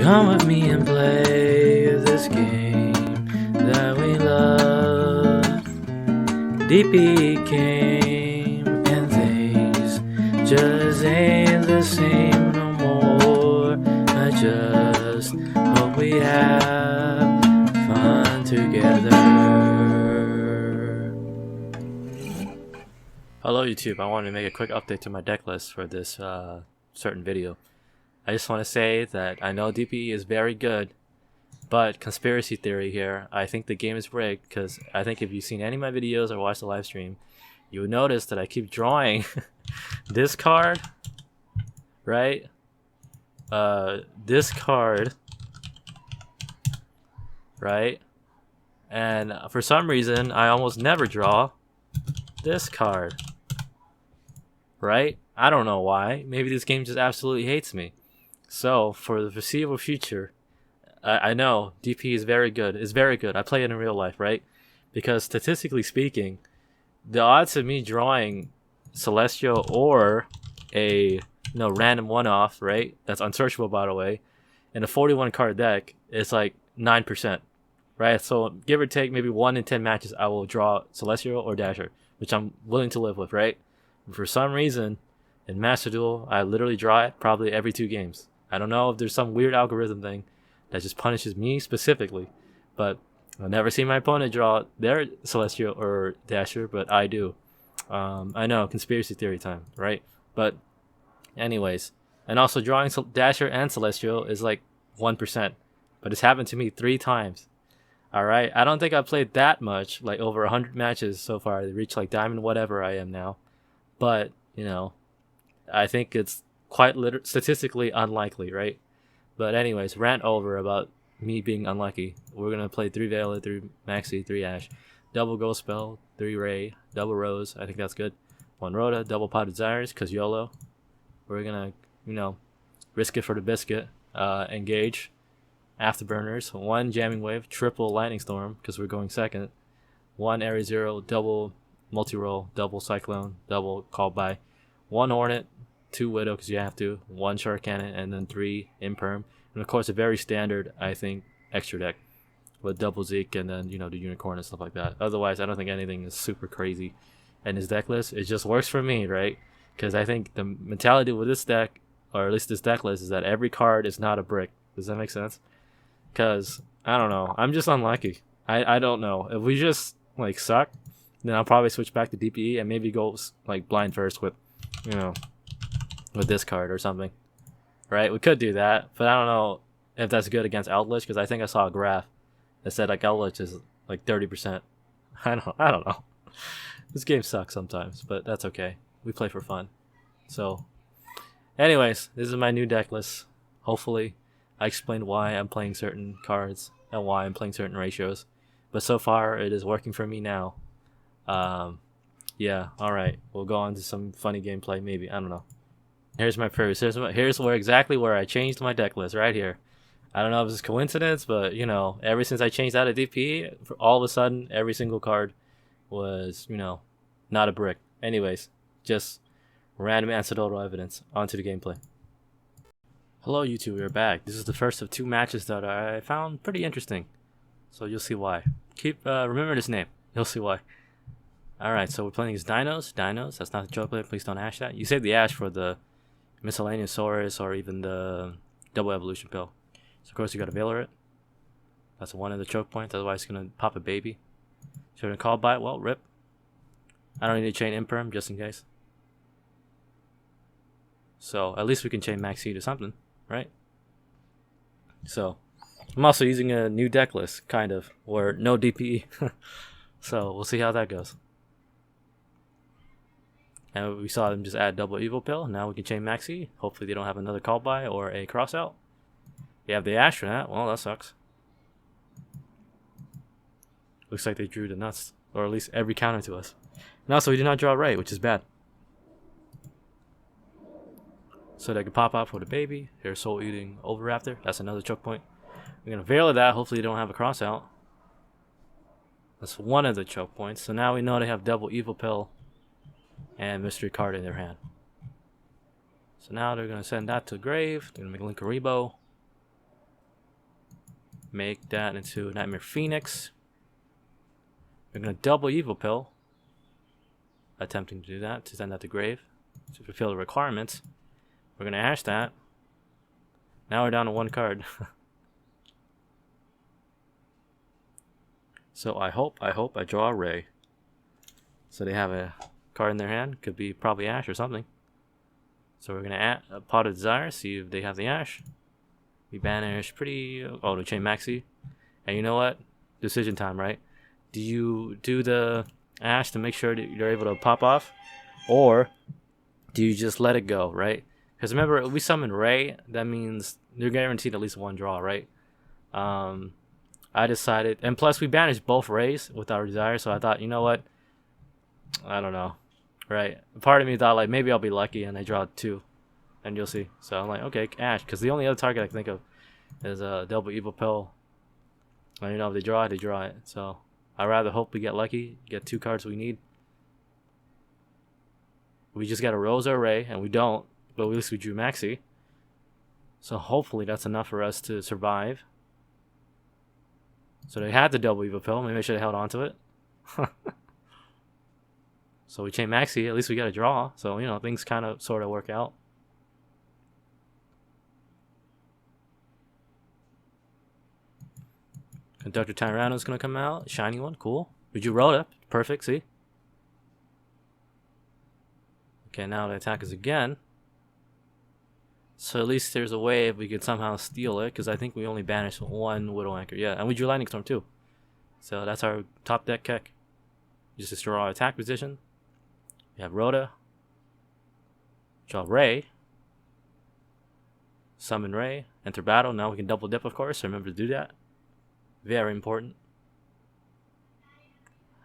Come with me and play this game that we love. DP came and things just ain't the same no more. I just hope we have fun together. Hello YouTube, I wanted to make a quick update to my deck list for this certain video. I just want to say that I know DPE is very good, but conspiracy theory here, I think the game is rigged, because I think if you've seen any of my videos or watched the live stream, you would notice that I keep drawing this card, right? This card, right? And for some reason, I almost never draw this card, right? I don't know why. Maybe this game just absolutely hates me. So for the foreseeable future, I know DP is very good. It's very good. I play it in real life, right? Because statistically speaking, the odds of me drawing Celestial or a random one-off, right? That's unsearchable, by the way, in a 41 card deck is like 9%, right? So give or take maybe 1 in 10 matches, I will draw Celestial or Dasher, which I'm willing to live with, right? But for some reason, in Master Duel, I literally draw it probably every 2 games. I don't know if there's some weird algorithm thing that just punishes me specifically, but I've never seen my opponent draw their Celestial or Dasher, but I do. I know, conspiracy theory time, right? But anyways, and also drawing Dasher and Celestial is like 1%, but it's happened to me 3 times. Alright, I don't think I've played that much, like over 100 matches so far. I reached like Diamond whatever I am now. But, I think it's quite statistically unlikely, right? But anyways, rant over about me being unlucky. We're going to play 3 Vela, 3 Maxi, 3 Ash, double Ghost Spell, 3 Ray, double Rose. I think that's good. 1 Rhoda, double Pot Desires, because YOLO. We're going to, risk it for the biscuit. Engage. Afterburners. 1 Jamming Wave, triple Lightning Storm, because we're going second. 1 Area 0, double multi-roll, double Cyclone, double Call By. 1 Hornet, 2 Widow because you have to, 1 Shark Cannon, and then 3 Imperm. And of course a very standard, I think, extra deck with double Zeke and then, the Unicorn and stuff like that. Otherwise, I don't think anything is super crazy. And this deck list, it just works for me, right? Because I think the mentality with this deck, or at least this deck list, is that every card is not a brick. Does that make sense? Because, I don't know, I'm just unlucky. I don't know. If we just, suck, then I'll probably switch back to DPE and maybe go, blind first with, with this card or something, right? We could do that, but I don't know if that's good against Outlich, because I think I saw a graph that said Outlich is 30%. I don't know. This game sucks sometimes, but that's okay. We play for fun. So, anyways, this is my new deck list. Hopefully, I explained why I'm playing certain cards and why I'm playing certain ratios. But so far, it is working for me now. Yeah, alright. We'll go on to some funny gameplay, maybe. I don't know. Here's my previous. Here's exactly where I changed my deck list, right here. I don't know if it's coincidence, but, ever since I changed out of DP, all of a sudden, every single card was, not a brick. Anyways, just random anecdotal evidence. Onto the gameplay. Hello, YouTube. We're back. This is the first of 2 matches that I found pretty interesting. So you'll see why. Remember this name. You'll see why. Alright, so we're playing as Dinos. That's not the chocolate. Please don't ash that. You save the ash for the Miscellaneous Saurus or even the Double Evolution Pill. So of course you gotta Veiler it. That's one of the choke points, otherwise it's gonna pop a baby. Should I call by it? Well, rip. I don't need to chain Imperm just in case. So at least we can chain Maxi to something, right? So I'm also using a new deck list, kind of, or no DPE. So we'll see how that goes. And we saw them just add double Evil Pill. Now we can chain Maxi. Hopefully they don't have another call by or a cross out. You have the Ash for that. Well, that sucks. Looks like they drew the nuts. Or at least every counter to us. And also we did not draw right, which is bad. So they can pop out for the baby. Here's Soul Eating Overraptor. That's another choke point. We're going to Veiler that. Hopefully they don't have a cross out. That's one of the choke points. So now we know they have double Evil Pill and Mystery Card in their hand. So now they're going to send that to Grave. They're going to make Linkaribo. make that into Nightmare Phoenix. We're gonna double Evil Pill, attempting to do that, to send that to grave, to fulfill the requirements. We're gonna hash that. Now we're down to 1 card. So I hope I draw a Ray. So they have a card in their hand, could be probably Ash or something. So we're gonna add a Pot of Desire, see if they have the Ash. We banish pretty. Oh, to chain Maxi. And you know what? Decision time, right? Do you do the Ash to make sure that you're able to pop off, or do you just let it go, right? Because remember, we summon Ray. That means you're guaranteed at least 1 draw, right? I decided, and plus we banished both Rays with our Desire, so I thought, you know what? I don't know, right? Part of me thought like maybe I'll be lucky and I draw 2, and you'll see. So I'm like, okay, Ash, because the only other target I can think of is a double Evil Pill. And you know, if they draw it. So I'd rather hope we get lucky, get 2 cards we need. We just got a Rose or a Ray, and we don't, but at least we drew Maxi. So hopefully that's enough for us to survive. So they had the double Evil Pill. Maybe I should have held on to it. So we chain Maxi. At least we got a draw. So, you know, things kind of sort of work out. Conductor Tyranno's going to come out. Shiny one. Cool. We drew Rhoda. Perfect. See? Okay, now the attack is again. So at least there's a way if we could somehow steal it, because I think we only banished 1 Widow Anchor. Yeah, and we drew Lightning Storm too. So that's our top deck kick. Just destroy our attack position. We have Rhoda. Draw Ray. Summon Ray. Enter battle. Now we can double dip, of course. So remember to do that. Very important.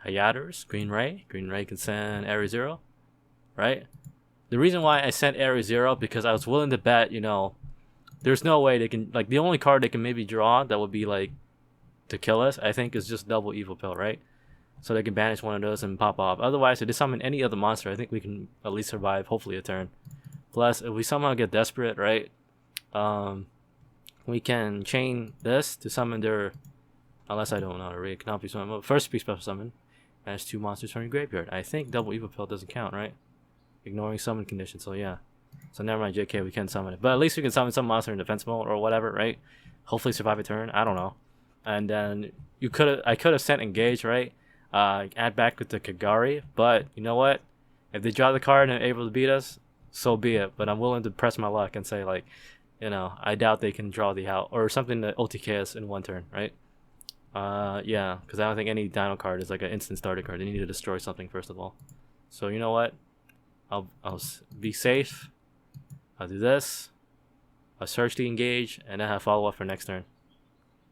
Hayaters. Green Ray. Green Ray can send Area 0. Right? The reason why I sent Area 0, because I was willing to bet, you know, there's no way they can, like, the only card they can maybe draw that would be, like, to kill us, I think, is just double Evil Pill, right? So they can banish 1 of those and pop off. Otherwise, if they summon any other monster, I think we can at least survive, hopefully, a turn. Plus, if we somehow get desperate, right, we can chain this to summon their, unless I don't know how to read, cannot be summoned. First, be special summon. Banish 2 monsters from your graveyard. I think double Evil Pill doesn't count, right? Ignoring summon condition, so yeah. So never mind, JK, we can summon it. But at least we can summon some monster in defense mode or whatever, right? Hopefully survive a turn. I don't know. And then I could have sent Engage, right? Add back with the Kagari, but you know what? If they draw the card and are able to beat us, so be it. But I'm willing to press my luck and say, like, you know, I doubt they can draw the out or something that OTK us in 1 turn, right? Yeah, because I don't think any Dino card is like an instant starter card. They need to destroy something first of all. So you know what? I'll be safe. I'll do this. I'll search the Engage, and then have follow up for next turn.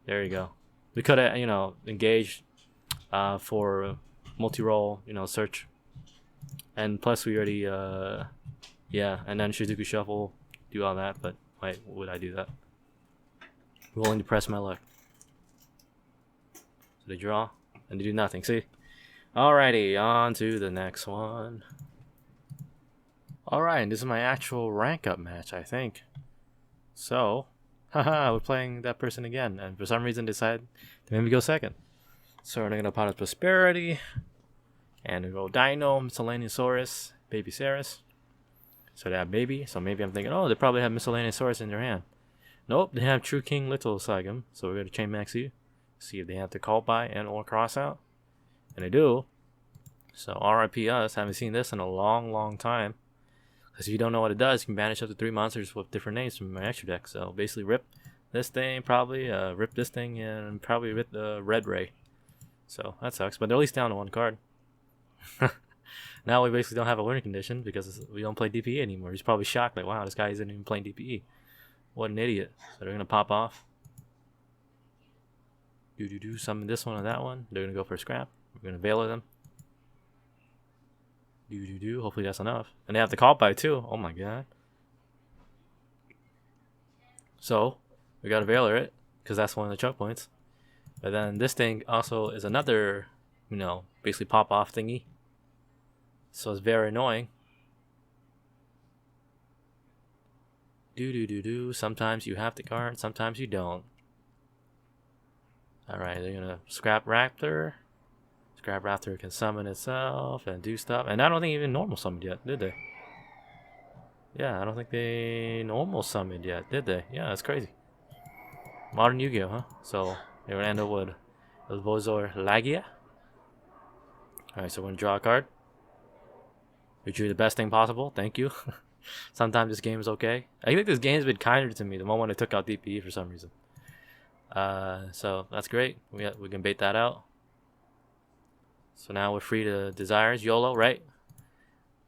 There you go. We could have, you know, engaged for multi-roll, you know, search. And plus we already, yeah, and then Shizuku Shuffle, do all that, but why would I do that? Willing to press my luck. So they draw, and they do nothing, see? Alrighty, on to the next one. Alright, and this is my actual rank up match, I think. So, haha, we're playing that person again, and for some reason decided to maybe go second. So we're gonna Pot of Prosperity, and we go Dino, Miscellaneousaurus, Baby Saris. So they have Baby, so maybe I'm thinking, oh, they probably have Miscellaneousaurus in their hand. Nope, they have True King Little Sagum, so we're gonna chain Maxi, see if they have to call by and or cross out. And they do. So RIP us, haven't seen this in a long time. Because if you don't know what it does, you can banish up to 3 monsters with different names from my extra deck. So basically rip this thing, probably rip this thing, and probably rip the Red Ray. So that sucks, but they're at least down to 1 card. Now we basically don't have a winning condition because we don't play DPE anymore. He's probably shocked, like, wow, this guy isn't even playing DPE. What an idiot. So they're going to pop off. Summon this one or that one. They're going to go for a scrap. We're going to Veiler them. Hopefully that's enough. And they have the call by too. Oh my god. So we gotta Veiler it because that's one of the choke points. But then this thing also is another, you know, basically pop off thingy. So it's very annoying. Sometimes you have the card, sometimes you don't. Alright, they're gonna scrap Raptor. Scrap Raptor can summon itself and do stuff. And I don't think even normal summoned yet, did they? Yeah, I don't think they normal summoned yet, did they? Yeah, that's crazy. Modern Yugioh, huh? So they would end up with Elvozor Lagia. Alright, so we're gonna draw a card. We drew the best thing possible, thank you. Sometimes this game is okay. I think this game's been kinder to me the moment I took out DPE for some reason. So that's great. We can bait that out. So now we're free to desires, YOLO, right?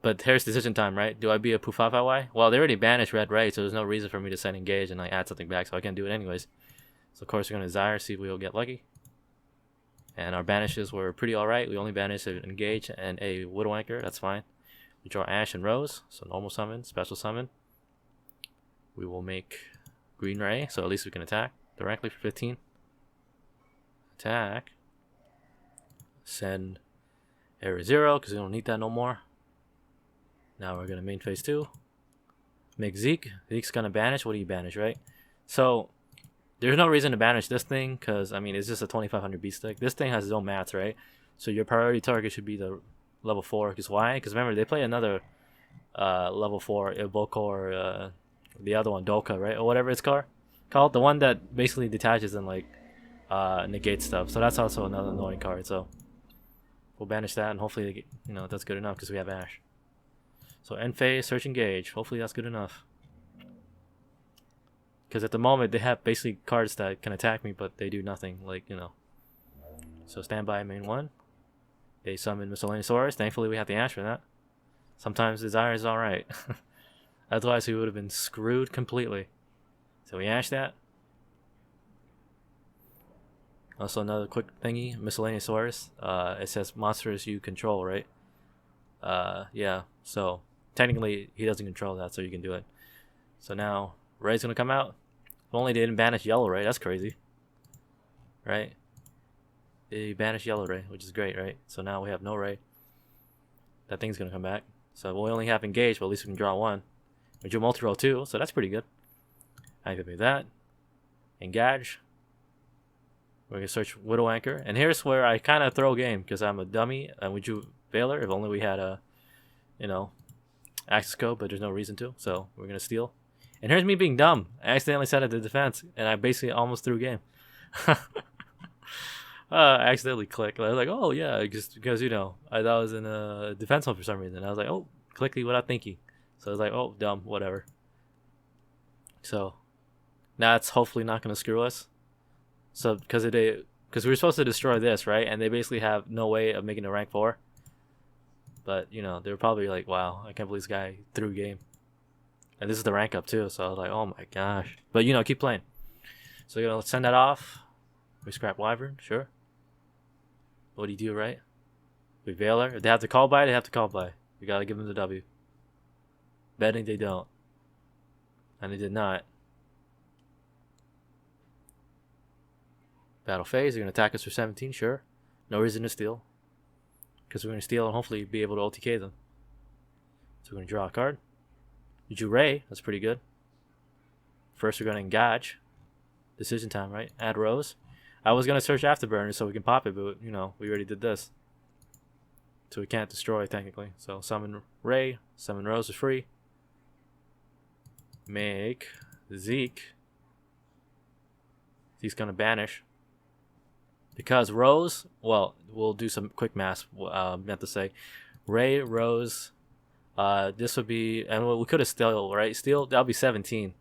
But here's decision time, right? Do I be a Pufafawai? Well, they already banished red, right? So there's no reason for me to send engage and like add something back, so I can do it anyways. So of course we're gonna desire, see if we'll get lucky. And our banishes were pretty alright. We only banished an engage and a Widow Anchor, that's fine. We draw Ash and Rose, so normal summon, special summon. We will make Green Ray, so at least we can attack directly for 15. Attack. Send Area 0, because we don't need that no more. Now we're going to main phase 2. Make Zeke. Zeke's going to banish. What do you banish, right? So, there's no reason to banish this thing, because, I mean, it's just a 2500 beat stick. This thing has its own mats, right? So your priority target should be the level 4. Because why? Because remember, they play another level 4, Iboko, or the other one, Doka, right? Or whatever it's called. The one that basically detaches and, like, negates stuff. So that's also another annoying card, so we'll banish that, and hopefully, you know, that's good enough because we have Ash. So end phase, search engage. Hopefully that's good enough. Because at the moment they have basically cards that can attack me, but they do nothing. Like, you know. So standby main 1. They summon Miscellaneousaurus. Thankfully we have the Ash for that. Sometimes desire is alright. Otherwise we would have been screwed completely. So we Ash that. Also another quick thingy, Miscellaneousaurus. It says monsters you control, right? Yeah. So technically he doesn't control that, so you can do it. So now Ray's gonna come out. If only they didn't banish Yellow Ray. That's crazy, right? They banished Yellow Ray, which is great, right? So now we have no Ray. That thing's gonna come back. So we only have engage, but at least we can draw 1. We drew multi-roll 2, so that's pretty good. Activate that. Engage. We're gonna search Widow Anchor, and here's where I kind of throw game because I'm a dummy, and we drew Veiler. If only we had a, you know, access code, but there's no reason to. So we're gonna steal. And here's me being dumb. I accidentally set it to defense, and I basically almost threw game. I accidentally clicked. I was like, oh yeah, just because, you know, I thought I was in a defense mode for some reason. I was like, oh, clicky without thinking. So I was like, oh, dumb, whatever. So now it's hopefully not gonna screw us. So because we were supposed to destroy this, right? And they basically have no way of making a rank 4. But, you know, they were probably like, wow, I can't believe this guy threw game. And this is the rank up too, so I was like, oh my gosh. But, you know, keep playing. So, you know, let's send that off. We scrap Wyvern, sure. What do you do, right? We Veiler. If they have to call by, they have to call by. We gotta give them the W. Betting they don't. And they did not. Battle phase, they're going to attack us for 17, sure. No reason to steal. Because we're going to steal and hopefully be able to OTK them. So we're going to draw a card. You drew Ray, that's pretty good. First we're going to engage. Decision time, right? Add Rose. I was going to search Afterburner so we can pop it, but, you know, we already did this. So we can't destroy, technically. So summon Ray, summon Rose is free. Make Zeke. Zeke's going to banish. Because Rose, well, we'll do some quick math. Meant to say, Ray, Rose, this would be, and we could have stole, right? Steal, that'll be 17.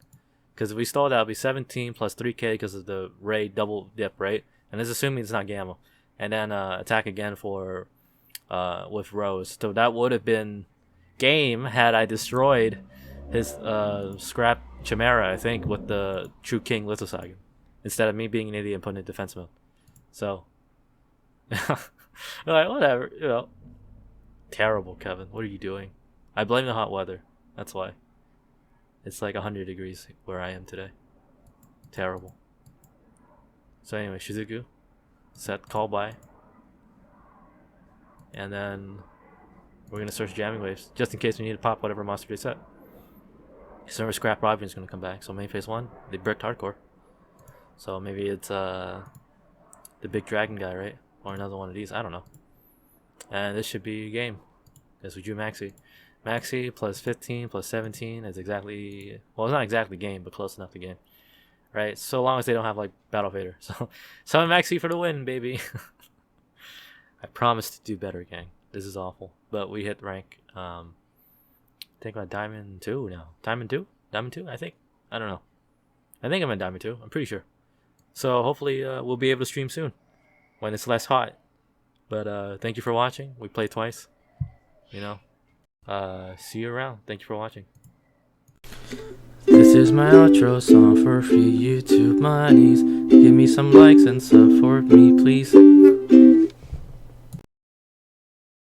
Because if we stole, that'll be 17 plus 3k because of the Ray double dip, right? And it's assuming it's not Gamma. And then attack again for with Rose. So that would have been game had I destroyed his scrap Chimera, I think, with the True King Lithosaga. Instead of me being an idiot and putting it in defense mode. So, like, whatever, you know. Terrible, Kevin. What are you doing? I blame the hot weather. That's why. It's like 100 degrees where I am today. Terrible. So anyway, Shizuku. Set call by. And then we're going to search jamming waves. Just in case we need to pop whatever monster they set. Summer Scrap Robin is going to come back. So main phase 1, they bricked hardcore. So maybe it's the big dragon guy, right? Or another one of these. I don't know. And this should be a game. Because we drew Maxi. Maxi plus 15 plus 17 is exactly... Well, it's not exactly game, but close enough to game. Right? So long as they don't have, like, Battle Vader. So, summon Maxi for the win, baby. I promise to do better, gang. This is awful. But we hit rank... I think I'm at Diamond 2 now. Diamond 2? Diamond 2, I think? I don't know. I think I'm at Diamond 2. I'm pretty sure. So hopefully we'll be able to stream soon. When it's less hot. But thank you for watching. We played twice. You know. See you around. Thank you for watching. This is my outro song for free YouTube monies. Give me some likes and support me, please.